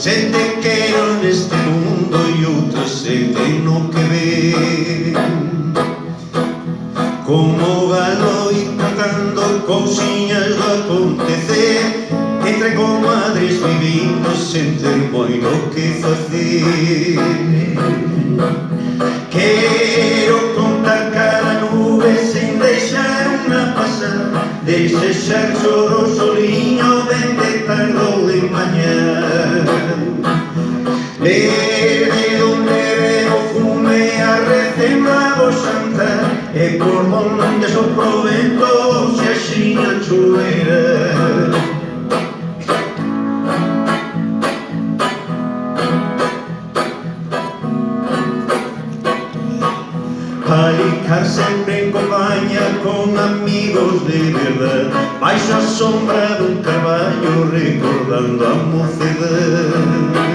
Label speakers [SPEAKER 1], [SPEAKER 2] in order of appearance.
[SPEAKER 1] Xente que non neste mundo e outra xente no que ven. Como galo e cantando cousiñas do acontecer, entre comadres vivindo sen ter moi no que facer. Quero contar cada nube sen deixar unha pasar, desexar choro soliño ben de tarde ou de mañá. Leve donde ve o fume a recemado xantar, e por onde sopra o vento se axiña chover. Palicar sempre en compañía con amigos de verdad, baixo a sombra dun carballo recordando a mocedade.